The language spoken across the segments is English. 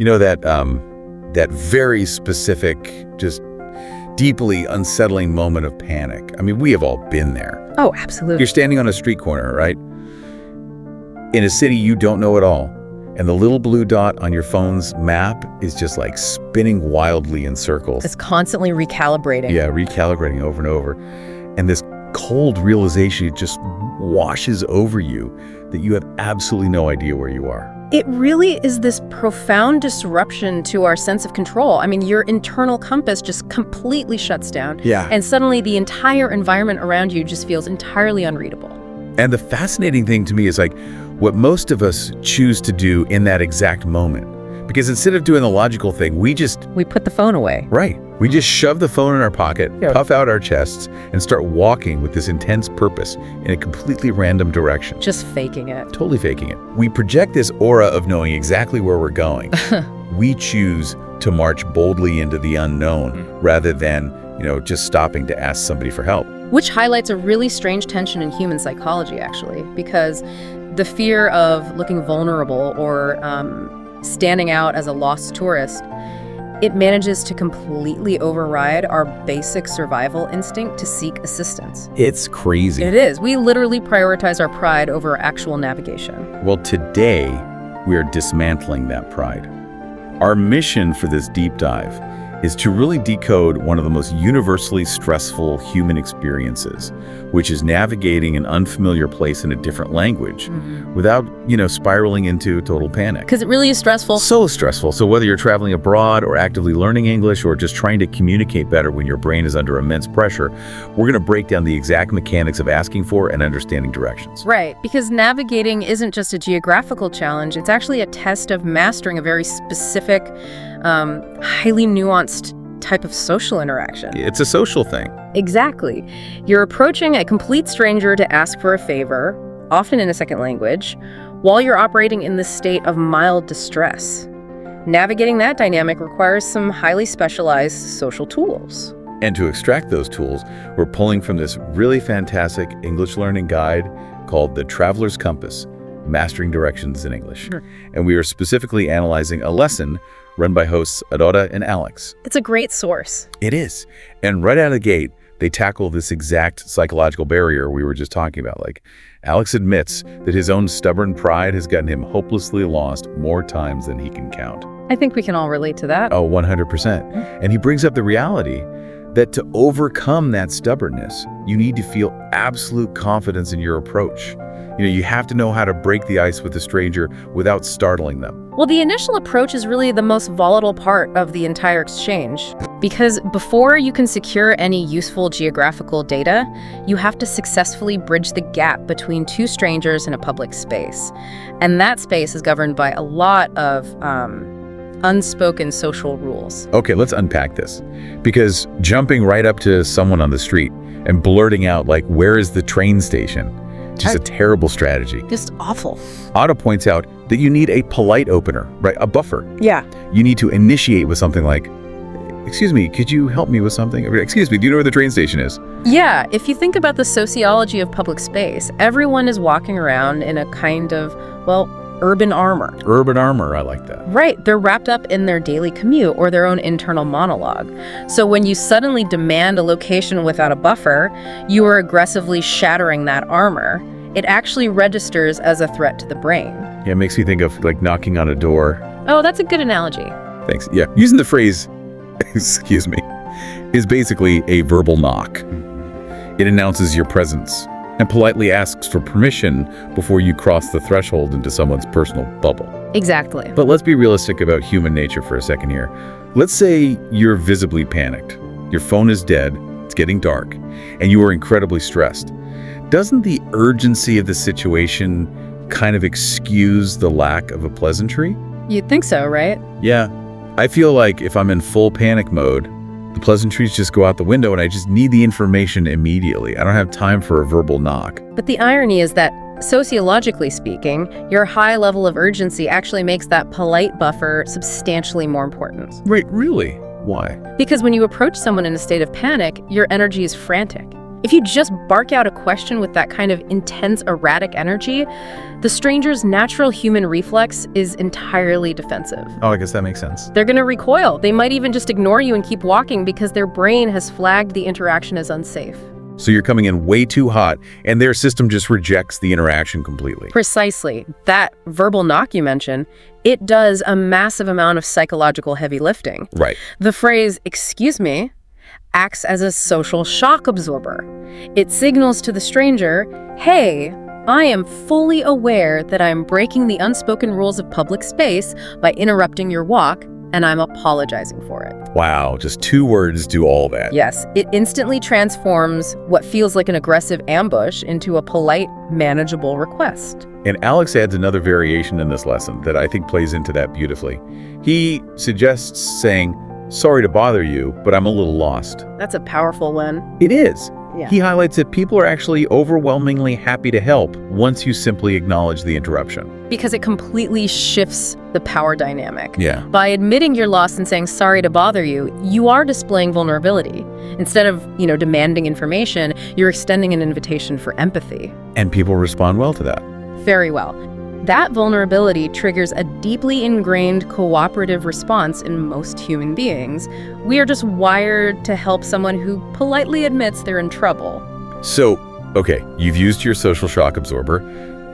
You know that very specific, just deeply unsettling moment of panic. I mean, we have all been there. Oh, absolutely. You're standing on a street corner, right? In a city you don't know at all, and the little blue dot on your phone's map is just like spinning wildly in circles. It's constantly recalibrating. Yeah, recalibrating over and over. And this cold realization just washes over you that you have absolutely no idea where you are. It really is this profound disruption to our sense of control. I mean, your internal compass just completely shuts down. Yeah. And suddenly the entire environment around you just feels entirely unreadable. And the fascinating thing to me is like what most of us choose to do in that exact moment. Because instead of doing the logical thing, we put the phone away. Right. We just shove the phone in our pocket, puff out our chests, and start walking with this intense purpose in a completely random direction. Just faking it. Totally faking it. We project this aura of knowing exactly where we're going. We choose to march boldly into the unknown rather than, just stopping to ask somebody for help. Which highlights a really strange tension in human psychology, actually, because the fear of looking vulnerable or standing out as a lost tourist, it manages to completely override our basic survival instinct to seek assistance. It's crazy. It is. We literally prioritize our pride over actual navigation. Well, today, we are dismantling that pride. Our mission for this deep dive is to really decode one of the most universally stressful human experiences, which is navigating an unfamiliar place in a different language without, spiraling into total panic. Because it really is stressful. So stressful. So whether you're traveling abroad or actively learning English or just trying to communicate better when your brain is under immense pressure, we're going to break down the exact mechanics of asking for and understanding directions. Right, because navigating isn't just a geographical challenge, it's actually a test of mastering a very specific, highly nuanced type of social interaction. It's a social thing. Exactly. You're approaching a complete stranger to ask for a favor, often in a second language, while you're operating in this state of mild distress. Navigating that dynamic requires some highly specialized social tools. And to extract those tools, we're pulling from this really fantastic English learning guide called The Traveler's Compass, Mastering Directions in English. And we are specifically analyzing a lesson run by hosts Aurora and Alex. It's a great source. It is. And right out of the gate, they tackle this exact psychological barrier we were just talking about. Like, Alex admits that his own stubborn pride has gotten him hopelessly lost more times than he can count. I think we can all relate to that. Oh, 100%. And he brings up the reality that to overcome that stubbornness, you need to feel absolute confidence in your approach. You have to know how to break the ice with a stranger without startling them. Well, the initial approach is really the most volatile part of the entire exchange, because before you can secure any useful geographical data, you have to successfully bridge the gap between two strangers in a public space. And that space is governed by a lot of unspoken social rules. Okay, let's unpack this. Because jumping right up to someone on the street and blurting out, like, where is the train station? Just a terrible strategy. Just awful. Otto points out that you need a polite opener, right? A buffer. Yeah. You need to initiate with something like, excuse me, could you help me with something? Or, excuse me, do you know where the train station is? Yeah, if you think about the sociology of public space, everyone is walking around in a kind of, urban armor. Urban armor, I like that. Right, they're wrapped up in their daily commute or their own internal monologue. So when you suddenly demand a location without a buffer, you are aggressively shattering that armor. It actually registers as a threat to the brain. Yeah, it makes me think of like knocking on a door. Oh, that's a good analogy. Thanks. Yeah, using the phrase, excuse me, is basically a verbal knock. It announces your presence and politely asks for permission before you cross the threshold into someone's personal bubble. Exactly. But let's be realistic about human nature for a second here. Let's say you're visibly panicked. Your phone is dead, it's getting dark, and you are incredibly stressed. Doesn't the urgency of the situation kind of excuse the lack of a pleasantry? You'd think so, right? Yeah. I feel like if I'm in full panic mode, the pleasantries just go out the window and I just need the information immediately. I don't have time for a verbal knock. But the irony is that, sociologically speaking, your high level of urgency actually makes that polite buffer substantially more important. Right, really? Why? Because when you approach someone in a state of panic, your energy is frantic. If you just bark out a question with that kind of intense, erratic energy, the stranger's natural human reflex is entirely defensive. Oh, I guess that makes sense. They're going to recoil. They might even just ignore you and keep walking because their brain has flagged the interaction as unsafe. So you're coming in way too hot, and their system just rejects the interaction completely. Precisely. That verbal knock you mentioned, it does a massive amount of psychological heavy lifting. Right. The phrase, "excuse me," acts as a social shock absorber. It signals to the stranger, hey, I am fully aware that I'm breaking the unspoken rules of public space by interrupting your walk, and I'm apologizing for it. Wow, just 2 words do all that. Yes, it instantly transforms what feels like an aggressive ambush into a polite, manageable request. And Alex adds another variation in this lesson that I think plays into that beautifully. He suggests saying, sorry to bother you, but I'm a little lost. That's a powerful one. It is. Yeah. He highlights that people are actually overwhelmingly happy to help once you simply acknowledge the interruption. Because it completely shifts the power dynamic. Yeah. By admitting you're lost and saying sorry to bother you, you are displaying vulnerability. Instead of, demanding information, you're extending an invitation for empathy. And people respond well to that. Very well. That vulnerability triggers a deeply ingrained cooperative response in most human beings. We are just wired to help someone who politely admits they're in trouble. So, okay, you've used your social shock absorber,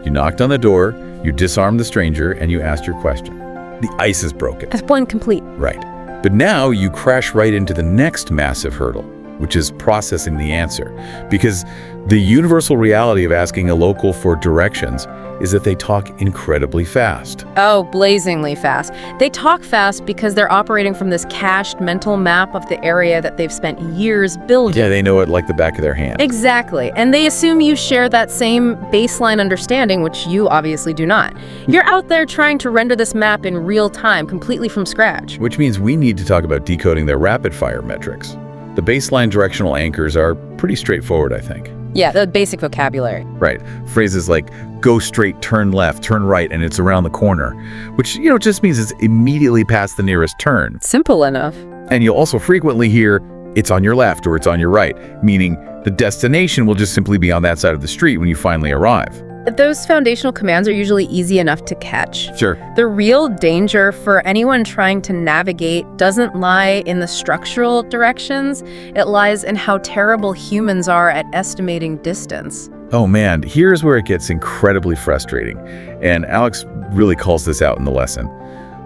you knocked on the door, you disarmed the stranger, and you asked your question. The ice is broken. That's one complete. Right. But now you crash right into the next massive hurdle, which is processing the answer. Because the universal reality of asking a local for directions is that they talk incredibly fast. Oh, blazingly fast. They talk fast because they're operating from this cached mental map of the area that they've spent years building. Yeah, they know it like the back of their hand. Exactly. And they assume you share that same baseline understanding, which you obviously do not. You're out there trying to render this map in real time, completely from scratch. Which means we need to talk about decoding their rapid-fire metrics. The baseline directional anchors are pretty straightforward, I think. Yeah, the basic vocabulary. Right. Phrases like, go straight, turn left, turn right, and it's around the corner, which, just means it's immediately past the nearest turn. Simple enough. And you'll also frequently hear, it's on your left or it's on your right, meaning the destination will just simply be on that side of the street when you finally arrive. Those foundational commands are usually easy enough to catch. Sure. The real danger for anyone trying to navigate doesn't lie in the structural directions. It lies in how terrible humans are at estimating distance. Oh man, here's where it gets incredibly frustrating. And Alex really calls this out in the lesson.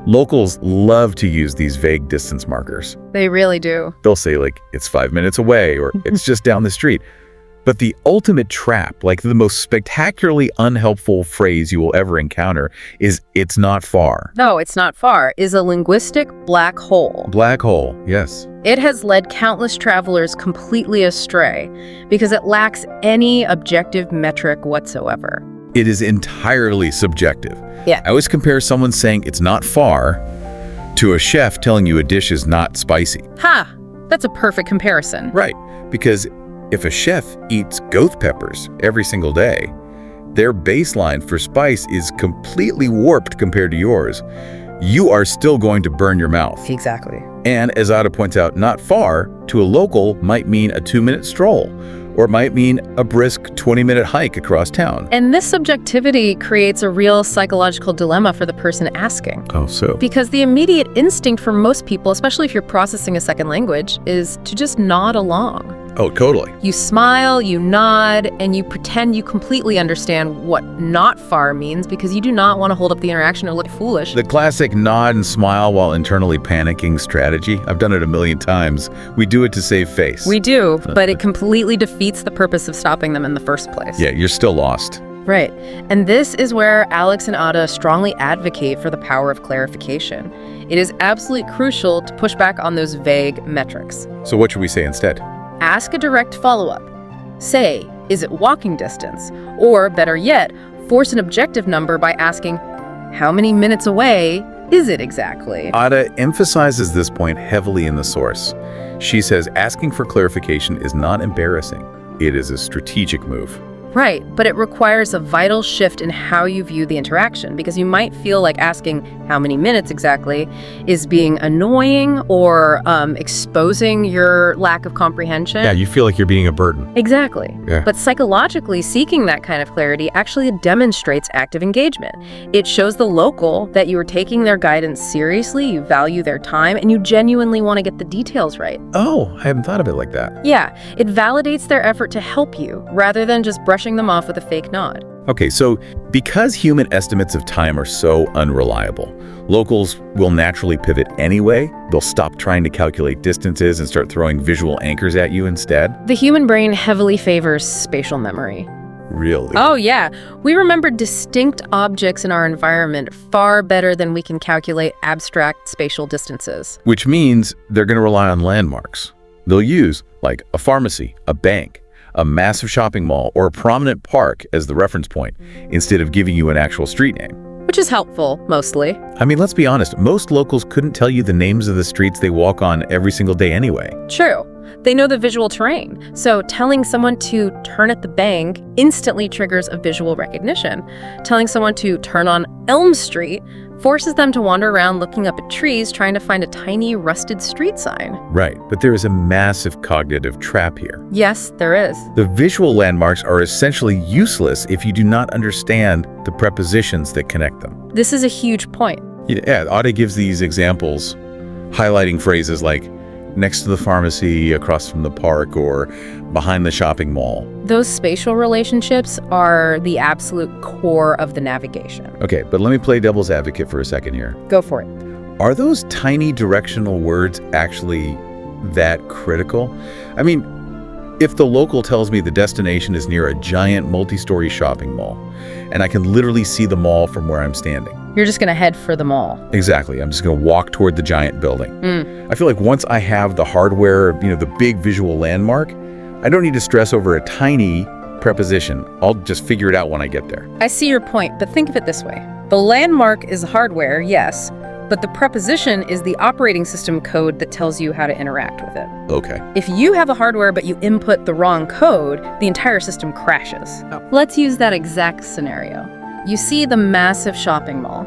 Locals love to use these vague distance markers. They really do. They'll say it's 5 minutes away or it's just down the street. But the ultimate trap, like the most spectacularly unhelpful phrase you will ever encounter, is it's not far. No, it's not far, is a linguistic black hole. Black hole, yes. It has led countless travelers completely astray because it lacks any objective metric whatsoever. It is entirely subjective. Yeah. I always compare someone saying it's not far to a chef telling you a dish is not spicy. Ha! That's a perfect comparison. Right, because if a chef eats ghost peppers every single day, their baseline for spice is completely warped compared to yours. You are still going to burn your mouth. Exactly. And as Ada points out, not far to a local might mean a 2-minute stroll, or might mean a brisk 20-minute hike across town. And this subjectivity creates a real psychological dilemma for the person asking. Oh, so? Because the immediate instinct for most people, especially if you're processing a second language, is to just nod along. Oh, totally. You smile, you nod, and you pretend you completely understand what not far means because you do not want to hold up the interaction or look foolish. The classic nod and smile while internally panicking strategy. I've done it a million times. We do it to save face. We do, but it completely defeats the purpose of stopping them in the first place. Yeah, you're still lost. Right. And this is where Alex and Ada strongly advocate for the power of clarification. It is absolutely crucial to push back on those vague metrics. So what should we say instead? Ask a direct follow-up. Say, is it walking distance? Or better yet, force an objective number by asking, how many minutes away is it exactly? Ada emphasizes this point heavily in the source. She says asking for clarification is not embarrassing. It is a strategic move. Right, but it requires a vital shift in how you view the interaction, because you might feel like asking how many minutes exactly is being annoying or exposing your lack of comprehension. Yeah, you feel like you're being a burden. Exactly. Yeah. But psychologically, seeking that kind of clarity actually demonstrates active engagement. It shows the local that you are taking their guidance seriously, you value their time, and you genuinely want to get the details right. Oh, I hadn't thought of it like that. Yeah, it validates their effort to help you, rather than just brushing them off with a fake nod. Okay, so because human estimates of time are so unreliable, locals will naturally pivot anyway. They'll stop trying to calculate distances and start throwing visual anchors at you instead. The human brain heavily favors spatial memory. Really? Oh yeah, we remember distinct objects in our environment far better than we can calculate abstract spatial distances. Which means they're going to rely on landmarks. They'll use, like, a pharmacy, a bank, a massive shopping mall, or a prominent park as the reference point, instead of giving you an actual street name. Which is helpful, mostly. I mean, let's be honest, most locals couldn't tell you the names of the streets they walk on every single day anyway. True. They know the visual terrain, so telling someone to turn at the bank instantly triggers a visual recognition. Telling someone to turn on Elm Street forces them to wander around looking up at trees trying to find a tiny rusted street sign. Right, but there is a massive cognitive trap here. Yes, there is. The visual landmarks are essentially useless if you do not understand the prepositions that connect them. This is a huge point. Yeah, Aude gives these examples, highlighting phrases like next to the pharmacy, across from the park, or behind the shopping mall. Those spatial relationships are the absolute core of the navigation. Okay, but let me play devil's advocate for a second here. Go for it. Are those tiny directional words actually that critical? I mean, if the local tells me the destination is near a giant multi-story shopping mall, and I can literally see the mall from where I'm standing. You're just going to head for the mall. Exactly. I'm just going to walk toward the giant building. I feel like once I have the hardware, the big visual landmark, I don't need to stress over a tiny preposition. I'll just figure it out when I get there. I see your point, but think of it this way. The landmark is hardware, yes, but the preposition is the operating system code that tells you how to interact with it. Okay. If you have a hardware but you input the wrong code, the entire system crashes. Let's use that exact scenario. You see the massive shopping mall.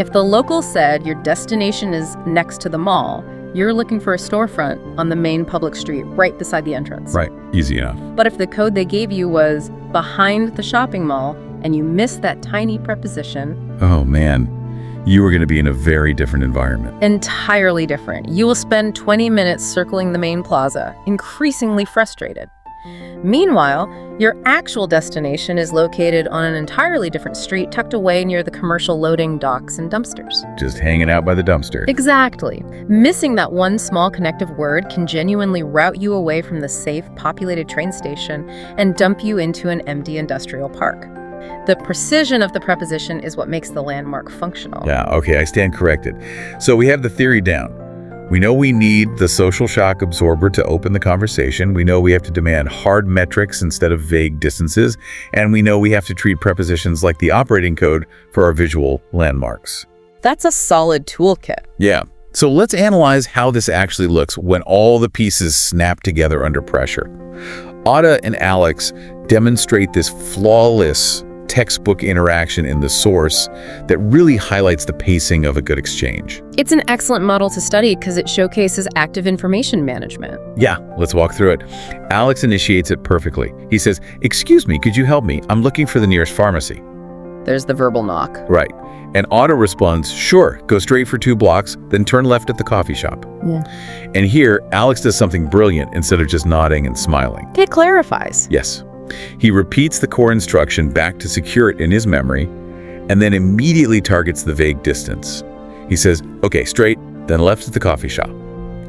If the local said your destination is next to the mall, you're looking for a storefront on the main public street right beside the entrance. Right. Easy enough. But if the code they gave you was behind the shopping mall and you missed that tiny preposition, Oh, man. You are going to be in a very different environment. entirely different. You will spend 20 minutes circling the main plaza, increasingly frustrated. Meanwhile, your actual destination is located on an entirely different street tucked away near the commercial loading docks and dumpsters. Just hanging out by the dumpster. Exactly. Missing that one small connective word can genuinely route you away from the safe, populated train station and dump you into an empty industrial park. The precision of the preposition is what makes the landmark functional. Yeah, okay, I stand corrected. So we have the theory down. We know we need the social shock absorber to open the conversation. We know we have to demand hard metrics instead of vague distances. And we know we have to treat prepositions like the operating code for our visual landmarks. That's a solid toolkit. Yeah. So let's analyze how this actually looks when all the pieces snap together under pressure. Aude and Alex demonstrate this flawless textbook interaction in the source that really highlights the pacing of a good exchange. It's an excellent model to study because it showcases active information management. Yeah, let's walk through it. Alex initiates it perfectly. He says, "Excuse me, could you help me? I'm looking for the nearest pharmacy." There's the verbal knock. Right. And Aude responds, "Sure, go straight for 2 blocks, then turn left at the coffee shop." Yeah. And here, Alex does something brilliant instead of just nodding and smiling. It clarifies. Yes. He repeats the core instruction back to secure it in his memory, and then immediately targets the vague distance. He says, "Okay, straight, then left at the coffee shop.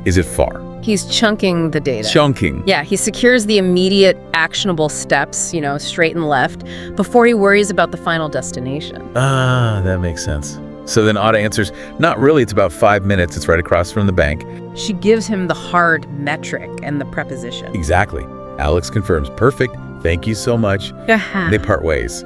Is it far?" He's chunking the data. Chunking. Yeah, he secures the immediate actionable steps, straight and left, before he worries about the final destination. Ah, that makes sense. So then Aude answers, "Not really, it's about 5 minutes. It's right across from the bank." She gives him the hard metric and the preposition. Exactly. Alex confirms, "Perfect. Thank you so much." They part ways.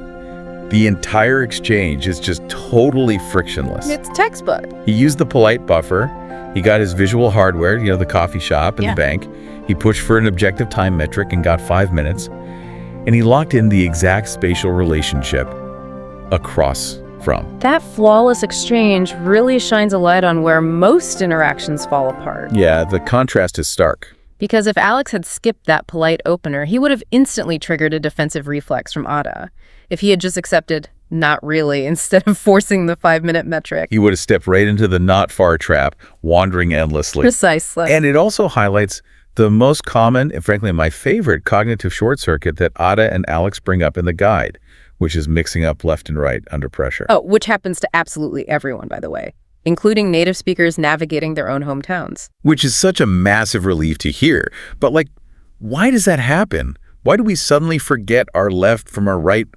The entire exchange is just totally frictionless. It's textbook. He used the polite buffer. He got his visual hardware, the coffee shop and Yeah. the bank. He pushed for an objective time metric and got 5 minutes. and he locked in the exact spatial relationship across from. That flawless exchange really shines a light on where most interactions fall apart. Yeah, the contrast is stark. Because if Alex had skipped that polite opener, he would have instantly triggered a defensive reflex from Ada. If he had just accepted, not really, instead of forcing the 5-minute metric. He would have stepped right into the not far trap, wandering endlessly. Precisely. And it also highlights the most common, and frankly my favorite, cognitive short circuit that Ada and Alex bring up in the guide, which is mixing up left and right under pressure. Oh, which happens to absolutely everyone, by the way, including native speakers navigating their own hometowns. Which is such a massive relief to hear. But why does that happen? Why do we suddenly forget our left from our right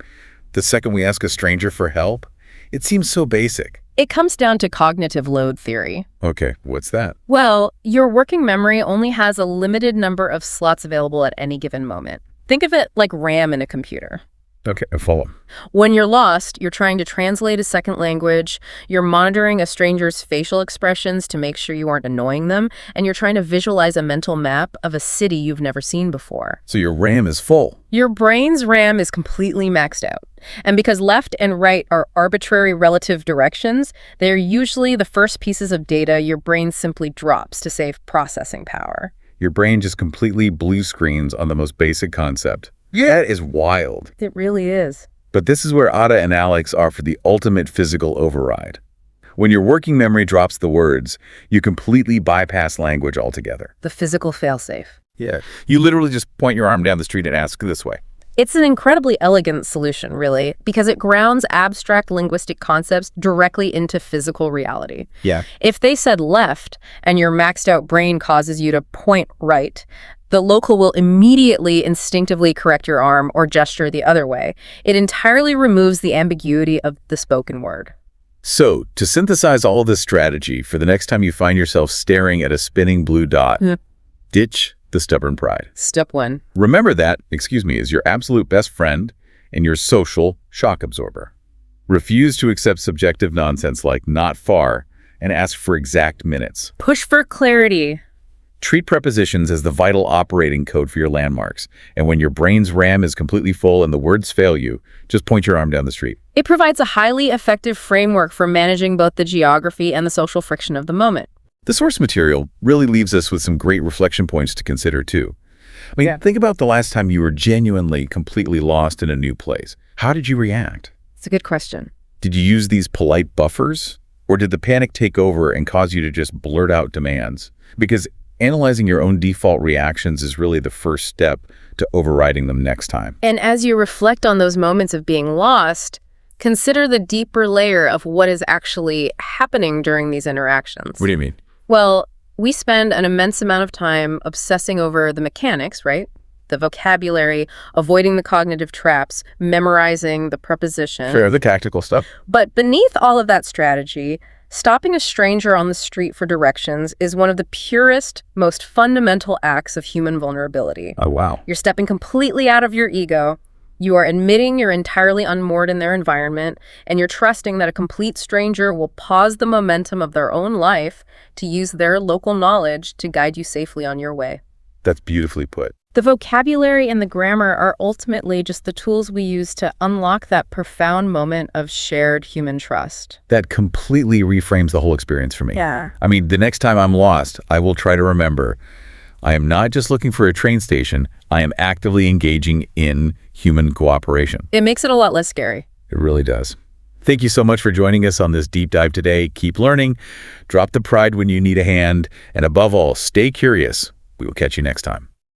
the second we ask a stranger for help? It seems so basic. It comes down to cognitive load theory. Okay, what's that? Well, your working memory only has a limited number of slots available at any given moment. Think of it like RAM in a computer. Okay, I follow. When you're lost, you're trying to translate a second language, you're monitoring a stranger's facial expressions to make sure you aren't annoying them, and you're trying to visualize a mental map of a city you've never seen before. So your RAM is full. Your brain's RAM is completely maxed out. And because left and right are arbitrary relative directions, they're usually the first pieces of data your brain simply drops to save processing power. Your brain just completely blue screens on the most basic concept. Yeah. That is wild. It really is. But this is where Ada and Alex offer the ultimate physical override. When your working memory drops the words, you completely bypass language altogether. The physical failsafe. Yeah. You literally just point your arm down the street and ask this way. It's an incredibly elegant solution, really, because it grounds abstract linguistic concepts directly into physical reality. Yeah. If they said left and your maxed out brain causes you to point right, the local will immediately instinctively correct your arm or gesture the other way. It entirely removes the ambiguity of the spoken word. So, to synthesize all this strategy for the next time you find yourself staring at a spinning blue dot, ditch the stubborn pride. Step 1. Remember that, is your absolute best friend and your social shock absorber. Refuse to accept subjective nonsense like not far and ask for exact minutes. Push for clarity. Treat prepositions as the vital operating code for your landmarks. And when your brain's RAM is completely full and the words fail you, just point your arm down the street. It provides a highly effective framework for managing both the geography and the social friction of the moment. The source material really leaves us with some great reflection points to consider too. Think about the last time you were genuinely, completely lost in a new place. How did you react? It's a good question. Did you use these polite buffers? Or did the panic take over and cause you to just blurt out demands? Because analyzing your own default reactions is really the first step to overriding them next time. And as you reflect on those moments of being lost, consider the deeper layer of what is actually happening during these interactions. What do you mean? Well, we spend an immense amount of time obsessing over the mechanics, right? The vocabulary, avoiding the cognitive traps, memorizing the preposition. Sure, the tactical stuff. But beneath all of that strategy, stopping a stranger on the street for directions is one of the purest, most fundamental acts of human vulnerability. Oh, wow. You're stepping completely out of your ego. You are admitting you're entirely unmoored in their environment, and you're trusting that a complete stranger will pause the momentum of their own life to use their local knowledge to guide you safely on your way. That's beautifully put. The vocabulary and the grammar are ultimately just the tools we use to unlock that profound moment of shared human trust. That completely reframes the whole experience for me. Yeah. The next time I'm lost, I will try to remember, I am not just looking for a train station, I am actively engaging in human cooperation. It makes it a lot less scary. It really does. Thank you so much for joining us on this deep dive today. Keep learning, drop the pride when you need a hand, and above all, stay curious. We will catch you next time.